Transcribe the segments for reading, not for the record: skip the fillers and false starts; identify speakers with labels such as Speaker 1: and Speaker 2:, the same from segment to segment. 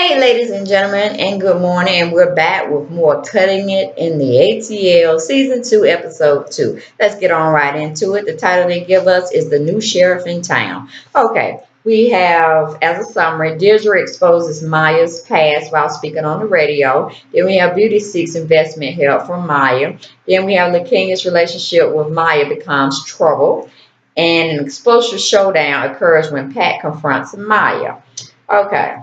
Speaker 1: Hey, ladies and gentlemen, and good morning. And we're back with more Cutting It in the ATL Season 2, Episode 2. Let's get on right into it. The title they give us is The New Sheriff in Town. Okay, we have, as a summary, Deidre exposes Maya's past while speaking on the radio. Then we have Beauty seeks investment help from Maya. Then we have Lakenya's relationship with Maya becomes troubled. And an explosive showdown occurs when Pat confronts Maya. Okay.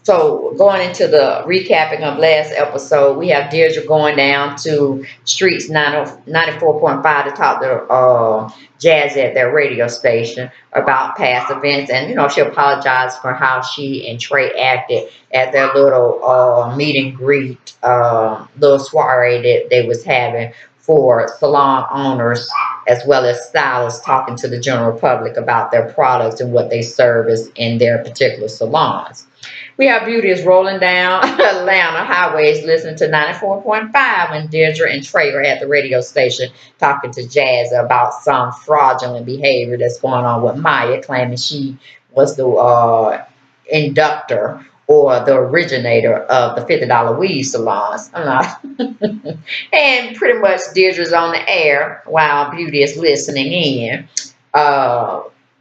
Speaker 1: So going into the recapping of last episode, we have Deidre going down to Streets 94.5 to talk to Jazz at their radio station about past events. And, she apologized for how she and Trey acted at their little meet and greet, little soiree that they was having for salon owners as well as stylists talking to the general public about their products and what they service in their particular salons. We have Beauty is rolling down Atlanta highways listening to 94.5 when Deidre and Trey are at the radio station talking to Jazz about some fraudulent behavior that's going on with Maya, claiming she was the inductor or the originator of the $50 weed salons. And pretty much Deirdre's on the air while Beauty is listening in,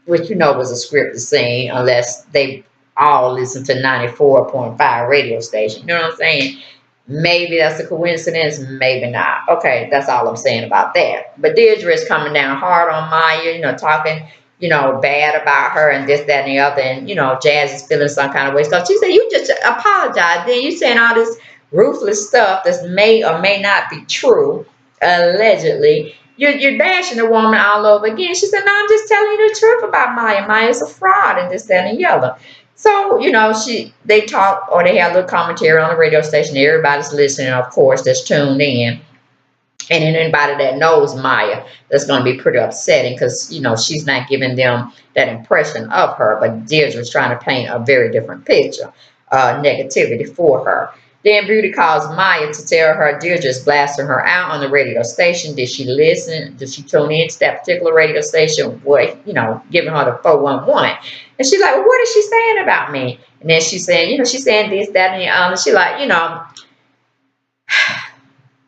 Speaker 1: which was a scripted scene unless they all listen to 94.5 radio station. You know what I'm saying? Maybe that's a coincidence, maybe not. Okay, that's all I'm saying about that. But Deidre is coming down hard on Maya, talking, bad about her and this, that, and the other. And, Jazz is feeling some kind of way. So she said, you just apologize. Then you saying all this ruthless stuff that may or may not be true, allegedly. You're bashing the woman all over again. She said, no, I'm just telling you the truth about Maya. Maya's a fraud and this, that, and the other. So, they talk or they have a little commentary on the radio station. Everybody's listening, of course, that's tuned in. And anybody that knows Maya, that's going to be pretty upsetting because, she's not giving them that impression of her. But Deirdre's trying to paint a very different picture, negativity for her. Then Beauty calls Maya to tell her Deirdre's blasting her out on the radio station. Did she listen? Did she tune in to that particular radio station? What, giving her the 411. And she's like, well, what is she saying about me? And then she's saying, she's saying this, that, and the other. She's like,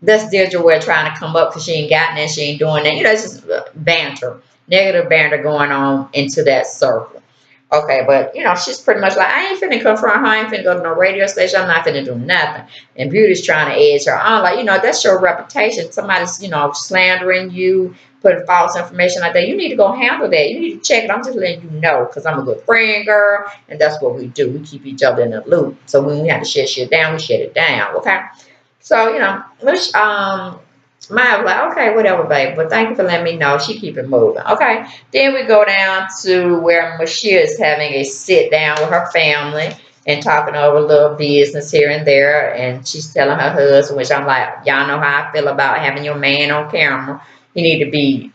Speaker 1: that's Deirdre way trying to come up because she ain't got that, she ain't doing that. It's just banter, negative banter going on into that circle. Okay, but she's pretty much like, I ain't finna confront her, I ain't finna go to no radio station, I'm not finna do nothing. And Beauty's trying to edge her on, like, that's your reputation. Somebody's, slandering you, putting false information like that. You need to go handle that. You need to check it. I'm just letting you know because I'm a good friend, girl. And that's what we do. We keep each other in the loop. So when we have to shut shit down, we shut it down. Okay. So, Maya was like, okay, whatever, babe. But thank you for letting me know. She keep it moving. Okay. Then we go down to where Mashia is having a sit down with her family and talking over a little business here and there. And she's telling her husband, which I'm like, y'all know how I feel about having your man on camera. You need to be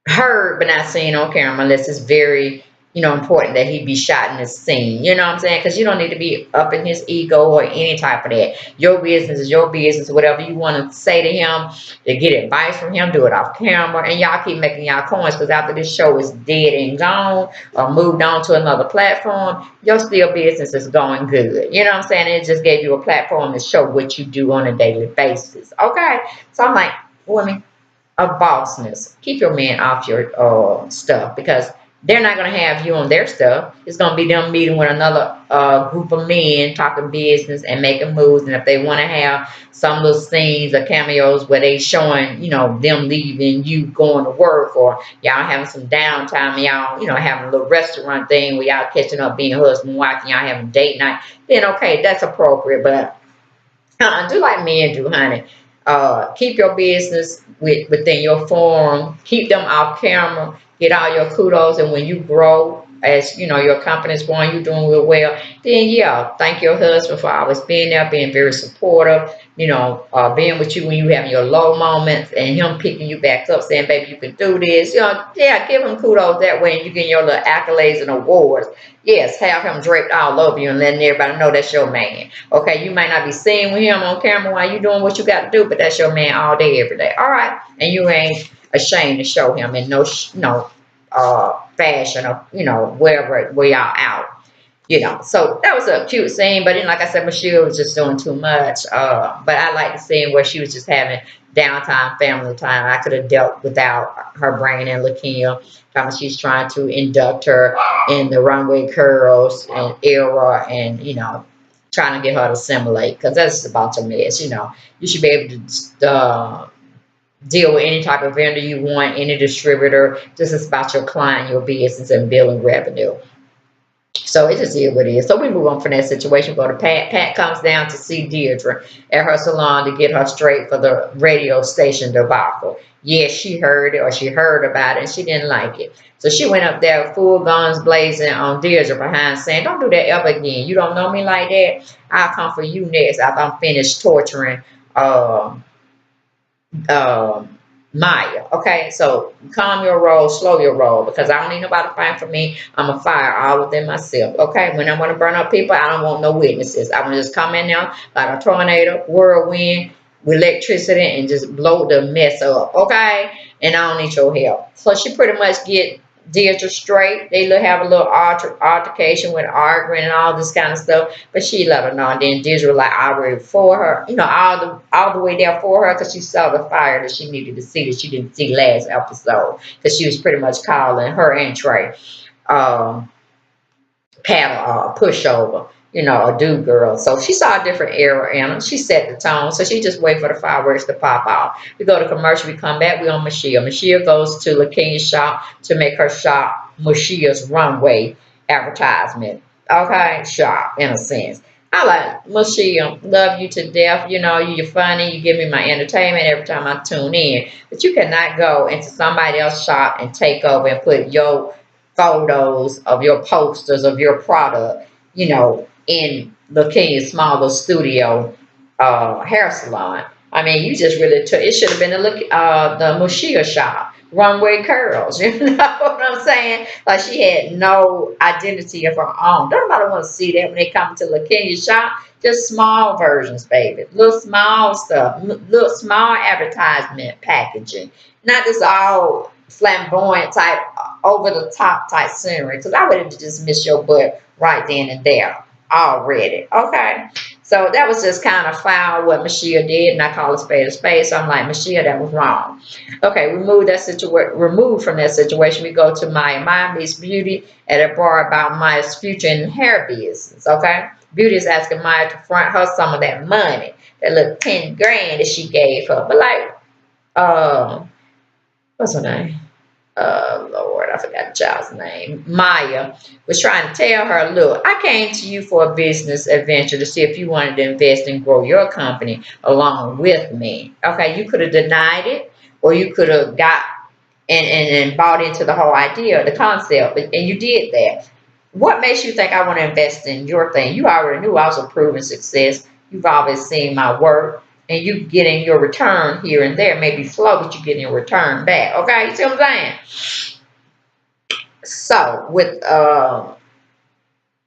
Speaker 1: heard but not seen on camera unless it's very, important that he be shot in the scene. You know what I'm saying? Because you don't need to be up in his ego or any type of that. Your business is your business. Whatever you want to say to him, to get advice from him, do it off camera. And y'all keep making y'all coins because after this show is dead and gone or moved on to another platform, your still business is going good. You know what I'm saying? It just gave you a platform to show what you do on a daily basis. Okay? So I'm like, women of bossness, keep your men off your stuff because they're not going to have you on their stuff. It's going to be them meeting with another group of men talking business and making moves. And if they want to have some little scenes or cameos where they showing, them leaving, you going to work, or y'all having some downtime, y'all, having a little restaurant thing where y'all catching up being husband and wife and y'all having date night, then okay, that's appropriate. But do like men do, honey. Keep your business within your forum. Keep them off camera. Get all your kudos. And when you grow, as your company's growing, you're doing real well, then yeah, thank your husband for always being there, being very supportive, being with you when you having your low moments and him picking you back up, saying, baby, you can do this. Yeah, give him kudos that way and you get your little accolades and awards. Yes, have him draped all over you and letting everybody know that's your man. Okay, you might not be seen with him on camera while you doing what you got to do, but that's your man all day, every day. All right, and you ain't ashamed to show him and no fashion or, wherever we are out. So that was a cute scene, but then, like I said, Michelle was just doing too much. But I like the scene where she was just having downtime, family time. I could have dealt without her bringing in Lakia. She's trying to induct her in the runway curls and era, and trying to get her to assimilate, because that's about to mess. You should be able to deal with any type of vendor you want, any distributor. This is about your client, your business, and building revenue. So it just is what it is. So we move on from that situation. Go to Pat. Pat comes down to see Deidre at her salon to get her straight for the radio station debacle. Yes, she heard it, or she heard about it, and she didn't like it. So she went up there full guns blazing on Deidre behind, saying, "Don't do that ever again. You don't know me like that. I'll come for you next after I'm finished torturing um, Maya." Okay, so calm your roll, slow your roll, because I don't need nobody fighting for me. I'm a fire all within myself. Okay, when I want to burn up people, I don't want no witnesses. I want to just come in now like a tornado, whirlwind, with electricity, and just blow the mess up. Okay, and I don't need your help. So she pretty much get Deidre straight. They have a little altercation with arguing and all this kind of stuff, but she let her know. And then Deidre like already for her, all the way there for her, because she saw the fire that she needed to see that she didn't see last episode, because she was pretty much calling her and Trey paddle pushover, a do girl. So she saw a different era in her. She set the tone. So she just wait for the fireworks to pop off. We go to commercial. We come back. We on Michelle. Michelle goes to Lakenya's shop to make her shop Michelle's runway advertisement. Okay, shop in a sense. I like Michelle. Love you to death. You're funny. You give me my entertainment every time I tune in. But you cannot go into somebody else's shop and take over and put your photos of your posters of your product, in Lakenya's small little studio hair salon. I mean, you just really took it. Should have been the Mushia shop, runway curls. You know what I'm saying? Like, she had no identity of her own. Don't nobody want to see that when they come to Lakenya's shop. Just small versions, baby. Little small stuff, little small advertisement packaging. Not this all flamboyant type, over the top type scenery. Because I would have just missed your butt right then and there already. Okay. So that was just kind of foul what Michelle did, and I call a spade a spade. So I'm like, Michelle, that was wrong. Okay, remove from that situation. We go to Maya. Maya meets Beauty at a bar about Maya's future in hair business. Okay, Beauty is asking Maya to front her some of that money, that little 10 grand that she gave her. But like, what's her name? Lord, I forgot the child's name. Maya was trying to tell her, look, I came to you for a business adventure to see if you wanted to invest and grow your company along with me. Okay, you could have denied it, or you could have got and bought into the whole idea, the concept, and you did that. What makes you think I want to invest in your thing? You already knew I was a proven success. You've always seen my work. And you getting your return here and there, maybe slow, but you getting your return back. Okay, you see what I'm saying? So with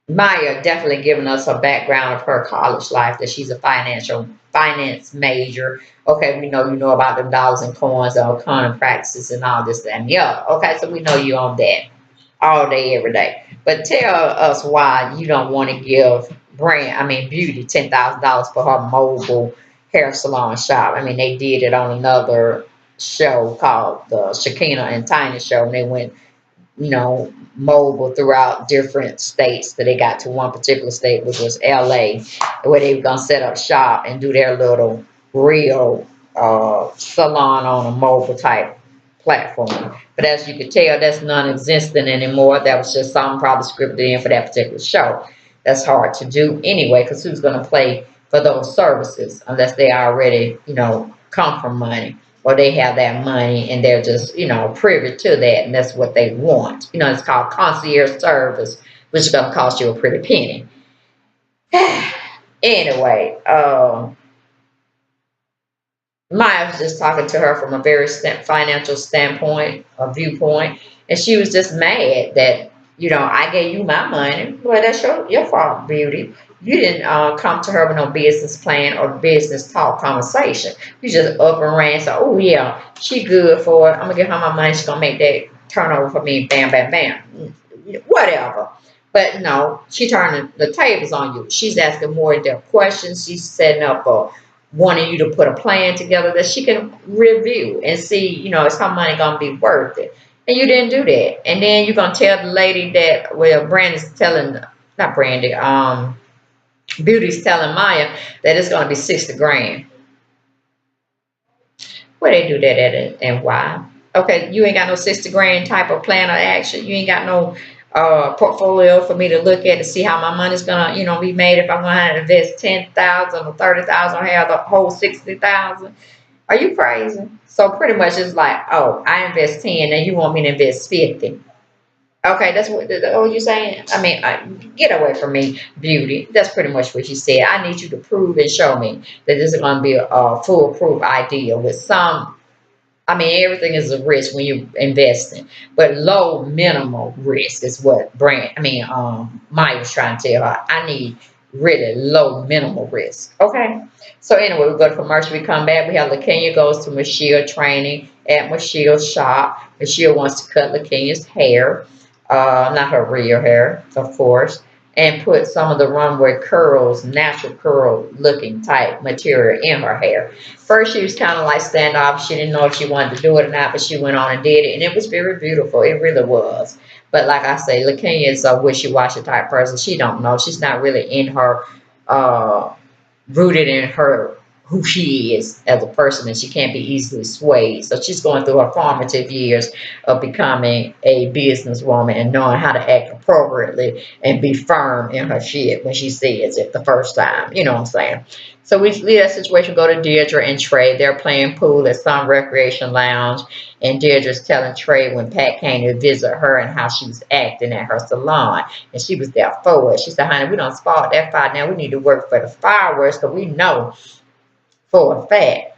Speaker 1: Maya definitely giving us a background of her college life, that she's a finance major. Okay, we know you know about the dollars and coins, the accounting practices, and all this and the other. Okay, so we know you on that all day, every day. But tell us why you don't want to give Beauty $10,000 for her mobile hair salon shop. I mean, they did it on another show called the Shakina and Tiny Show, and they went, mobile throughout different states till they got to one particular state, which was LA, where they were gonna set up shop and do their little real salon on a mobile type platform. But as you could tell, that's non-existent anymore. That was just something probably scripted in for that particular show. That's hard to do anyway, because who's gonna pay for those services unless they already, come from money, or they have that money and they're just, privy to that, and that's what they want. It's called concierge service, which is going to cost you a pretty penny. Anyway, Maya was just talking to her from a very financial standpoint, a viewpoint, and she was just mad that, I gave you my money. Well, that's your fault, Beauty. You didn't come to her with no business plan or business talk conversation. You just up and ran. So, oh yeah, she good for it. I'm gonna give her my money. She's gonna make that turnover for me, bam, bam, bam, whatever. But no, she turning the tables on you. She's asking more in-depth questions. She's setting up wanting you to put a plan together that she can review and see, is her money gonna be worth it? And you didn't do that. And then you're gonna tell the lady that, well, Brandy's telling, not Brandy, Beauty's telling Maya that it's gonna be 60 grand. Where they do that at and why? Okay, you ain't got no 60 grand type of plan of action. You ain't got no portfolio for me to look at to see how my money's gonna, be made if I'm gonna invest 10,000 or 30,000 or have the whole 60,000. Are you crazy? So pretty much it's like, oh, I invest 10 and you want me to invest 50. Okay, that's what you saying. I mean, get away from me, Beauty. That's pretty much what you said. I need you to prove and show me that this is going to be a foolproof idea with some. I mean, everything is a risk when you're investing, but low minimal risk is what Maya was trying to tell her. I need really low minimal risk. Okay. So anyway, we go to commercial. We come back. We have LaKenya goes to Michelle training at Michelle's shop. Michelle wants to cut LaKenya's hair, not her real hair, of course, and put some of the runway curls, natural curl looking type material in her hair. First, she was kind of like standoff. She didn't know if she wanted to do it or not, but she went on and did it, and it was very beautiful. It really was. But like I say, LaKenya is a wishy-washy type person. She don't know. She's not really in her, rooted in her who she is as a person, and she can't be easily swayed. So she's going through her formative years of becoming a businesswoman and knowing how to act appropriately and be firm in her shit when she says it the first time. You know what I'm saying? So we leave that situation, go to Deedra and Trey. They're playing pool at some recreation lounge, and Deidre's telling Trey when Pat came to visit her and how she was acting at her salon, and she was there for it. She said, honey, we don't spot that fire now. We need to work for the fireworks because we know for a fact,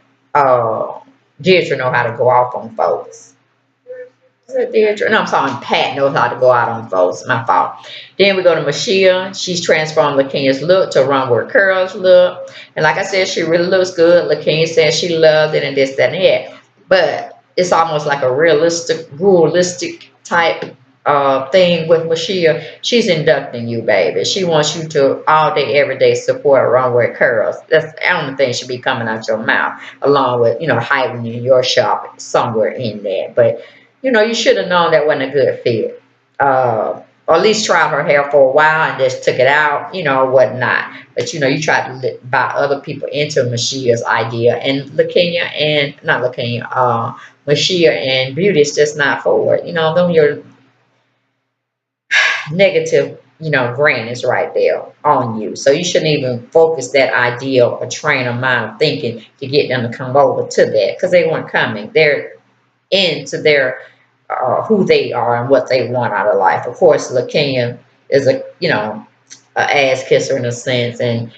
Speaker 1: Deidre know how to go off on folks. Is that Deidre? No, I'm sorry, Pat knows how to go out on folks. My fault. Then we go to Michelle. She's transformed LaKenya's look to runway curls look. And like I said, she really looks good. LaKenya said she loved it and this, that, and that. But it's almost like a realistic type thing with Michelle. She's inducting you, baby. She wants you to all day, every day support runway curls. That's the only thing should be coming out your mouth, along with hiding in your shop somewhere in there. But you should have known that wasn't a good fit. Or at least tried her hair for a while and just took it out, whatnot. But you tried to buy other people into Michelle's idea, and Michelle and Beauty is just not for it. Them your negative, grannies right there on you. So you shouldn't even focus that idea or train a mind of thinking to get them to come over to that, because they weren't coming. They're into their who they are and what they want out of life. Of course, LaKenya is a ass kisser in a sense, and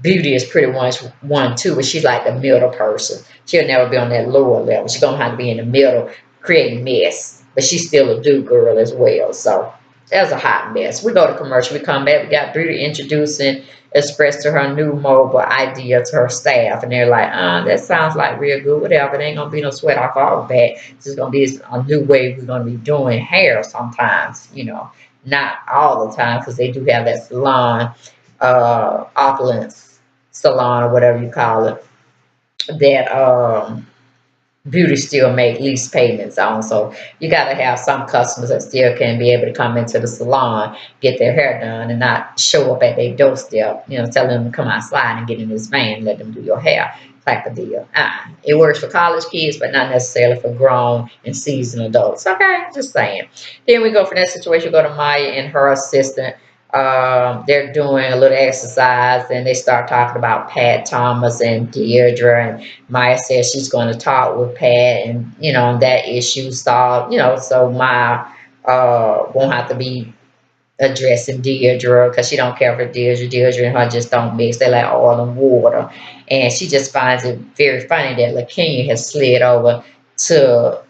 Speaker 1: Beauty is pretty much one too, but she's like the middle person. She'll never be on that lower level. She's gonna have to be in the middle, creating mess, but she's still a do girl as well. So that's a hot mess. We go to commercial. We come back. We got Beauty introducing Express to her new mobile idea to her staff, and they're like, that sounds like real good, whatever. It ain't gonna be no sweat off our back. This is gonna be a new way we're gonna be doing hair sometimes, not all the time, because they do have that salon, opulence salon or whatever you call it, that Beauty still make lease payments on. So you got to have some customers that still can be able to come into the salon, get their hair done, and not show up at their doorstep, tell them to come outside and get in this van, let them do your hair type of deal. It works for college kids, but not necessarily for grown and seasoned adults. Okay, just saying. Then we go from that situation, go to Maya and her assistant. They're doing a little exercise, and they start talking about Pat Thomas and Deidre, and Maya says she's going to talk with Pat, and that issue solved, so Maya won't have to be addressing Deidre, because she don't care for Deidre and her just don't mix. They like oil and water, and she just finds it very funny that LaKenya has slid over to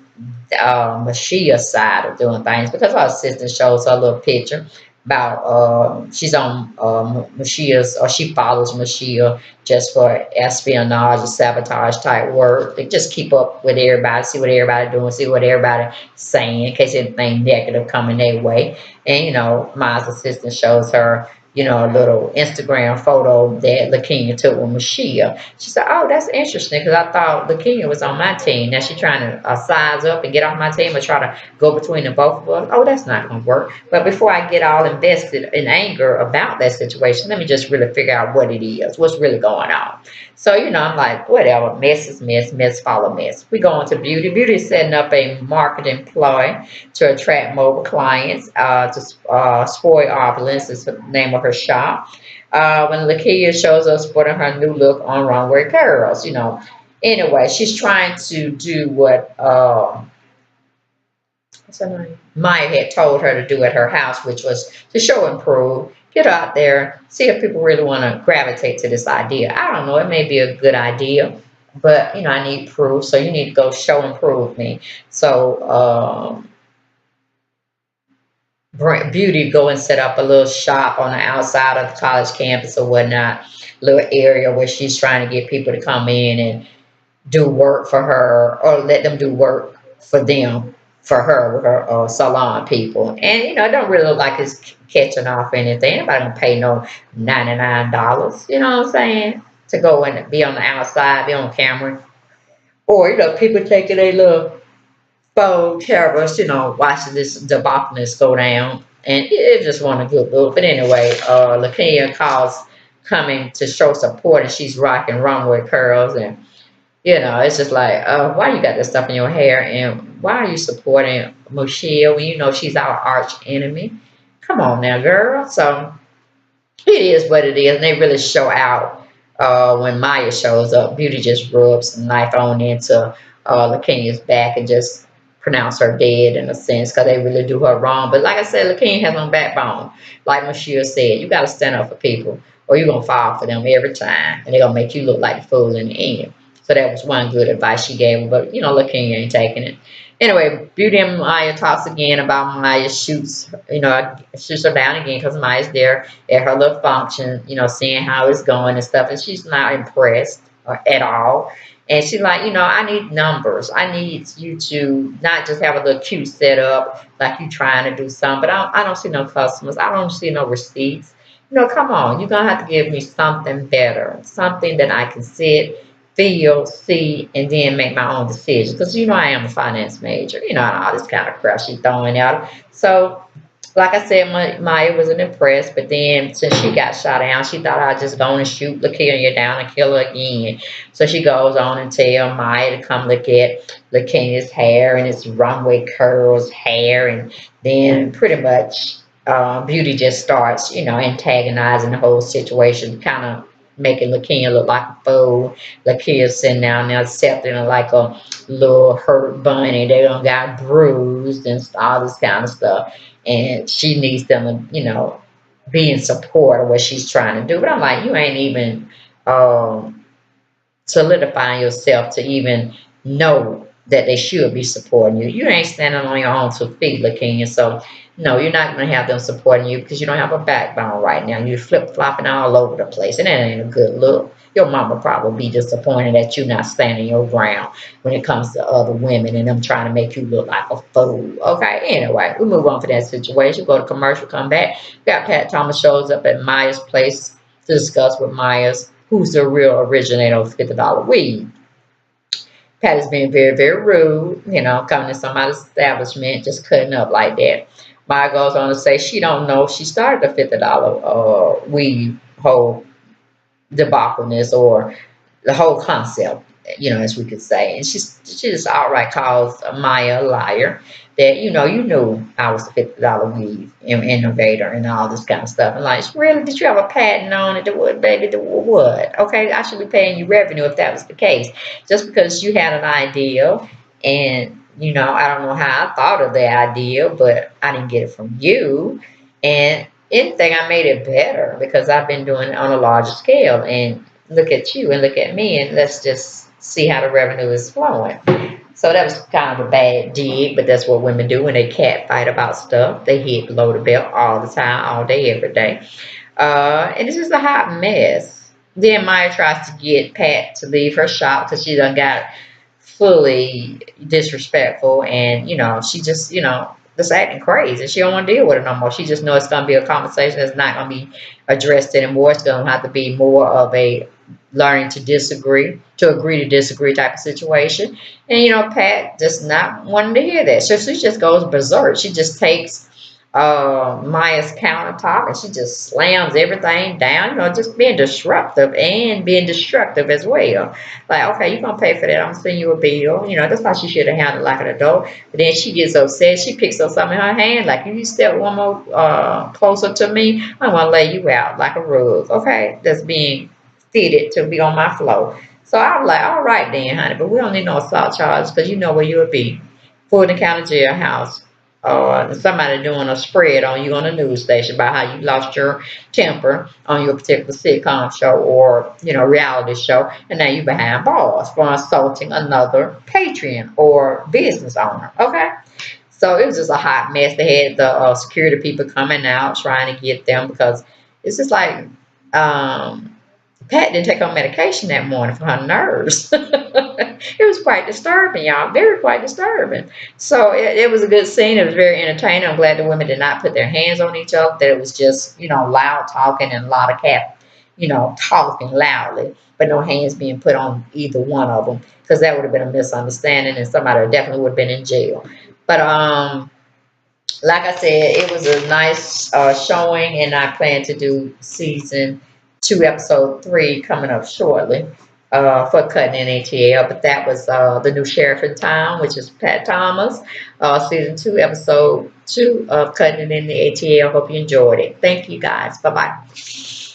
Speaker 1: Michelle's side of doing things, because her assistant shows her a little picture about she's on Mashia's, or she follows Mashia just for espionage or sabotage type work. They just keep up with everybody, see what everybody doing, see what everybody saying in case anything negative coming their way. And Maya's assistant shows her, a little Instagram photo that Lakenya took with Mashia. She said, "Oh, that's interesting because I thought Lakenya was on my team. Now she's trying to size up and get off my team or try to go between the both of us. Oh, that's not going to work. But before I get all invested in anger about that situation, let me just really figure out what it is, what's really going on." So, I'm like, whatever, mess is mess, mess follow mess. We go into Beauty. Beauty is setting up a marketing ploy to attract mobile clients to Spoil Opulence is the name of her shop. When Lakia shows us sporting her new look on Runway Girls, Anyway, she's trying to do what what's her name? Maya had told her to do at her house, which was to show and prove, get out there, see if people really want to gravitate to this idea. I don't know, it may be a good idea, but I need proof, so you need to go show and prove me. So Beauty go and set up a little shop on the outside of the college campus or whatnot, little area where she's trying to get people to come in and do work for her, or let them do work for them, for her, with her salon people. And it don't really look like it's catching off anything. Anybody gonna pay no $99, you know what I'm saying, to go and be on the outside, be on camera. Or people taking a little phone cameras, watching this debauchery go down. And it just want a good look. But anyway, Lakia calls coming to show support, and she's rocking runway curls. And it's just like, why you got this stuff in your hair, and why are you supporting Moshia when you know she's our arch enemy? Come on now, girl. So it is what it is, and they really show out when Maya shows up. Beauty just rubs the knife on into Lakenya's back and just pronounce her dead in a sense because they really do her wrong. But like I said, Lakenya has no backbone. Like Moshia said, you got to stand up for people or you're going to fall for them every time, and they're going to make you look like the fool in the end. So that was one good advice she gave her, but Lakenya ain't taking it. Anyway, Beauty and Maya talks again about Maya shoots her down again because Maya's there at her little function, seeing how it's going and stuff, and she's not impressed at all. And she's like, I need numbers. I need you to not just have a little cute setup like you trying to do something, but I don't see no customers. I don't see no receipts. Come on, you're gonna have to give me something better, something that I can sit, feel, see, and then make my own decisions. Because I am a finance major, and all this kind of crap she's throwing out. So, like I said, Maya wasn't impressed, but then since she got shot down, she thought I'd just go on and shoot Lakenya down and kill her again. So she goes on and tell Maya to come look at Lakenya's hair and its runway curls hair, and then pretty much Beauty just starts, antagonizing the whole situation, kind of making Lakenya look like a fool. Lakenya's sitting down there accepting her like a little hurt bunny. They done got bruised and all this kind of stuff. And she needs them to, be in support of what she's trying to do. But I'm like, you ain't even solidifying yourself to even know that they should be supporting you. You ain't standing on your own 2 feet, Lakenya. So, no, you're not going to have them supporting you because you don't have a backbone right now. You're flip-flopping all over the place, and that ain't a good look. Your mama probably be disappointed that you're not standing your ground when it comes to other women and them trying to make you look like a fool. Okay, anyway, we move on for that situation. Go to commercial, come back. We got Pat Thomas shows up at Maya's place to discuss with Maya's who's the real originator of $50 weed. Pat is being very, very rude, coming to somebody's establishment, just cutting up like that. Maya goes on to say she don't know if she started the $50 weed whole debauchery or the whole concept, as we could say. And she just outright calls Maya a liar. That you knew I was a $50 weed innovator and all this kind of stuff. And like, really, did you have a patent on it? What, baby? What? Okay, I should be paying you revenue if that was the case. Just because you had an idea, and I don't know how I thought of the idea, but I didn't get it from you. And anything, I made it better because I've been doing it on a larger scale. And look at you and look at me, and let's just see how the revenue is flowing. So that was kind of a bad dig, but that's what women do when they cat fight about stuff. They hit below the belt all the time, all day, every day. And it's just a hot mess. Then Maya tries to get Pat to leave her shop because she done got fully disrespectful, and she just just acting crazy. She don't want to deal with it no more. She just knows it's gonna be a conversation that's not gonna be addressed anymore. It's gonna have to be more of a learning to disagree, to agree to disagree type of situation. And Pat just not wanting to hear that. So she just goes berserk. She just takes Maya's countertop and she just slams everything down, just being disruptive and being destructive as well. Like, okay, you're gonna pay for that. I'm gonna send you a bill. That's how she should have handled like an adult. But then she gets upset. She picks up something in her hand, like, you step one more closer to me, I'm gonna lay you out like a rug. Okay, that's being fitted to be on my floor. So I was like, all right then, honey, but we don't need no assault charges because you know where you'll be. Fulton County Jailhouse. Somebody doing a spread on you on a news station about how you lost your temper on your particular sitcom show or reality show, and now you behind bars for assaulting another patron or business owner. Okay, so it was just a hot mess. They had the security people coming out trying to get them because it's just like um, Pat didn't take her medication that morning for her nerves. It was quite disturbing, y'all. Very quite disturbing. So it was a good scene. It was very entertaining. I'm glad the women did not put their hands on each other. That it was just, loud talking and a lot of talking loudly, but no hands being put on either one of them because that would have been a misunderstanding and somebody definitely would have been in jail. But like I said, it was a nice showing, and I plan to do season 2, episode 3 coming up shortly for cutting in ATL. But that was the new sheriff in town, which is Pat Thomas. Season 2, episode 2 of cutting it in the ATL. Hope you enjoyed it. Thank you guys. Bye bye.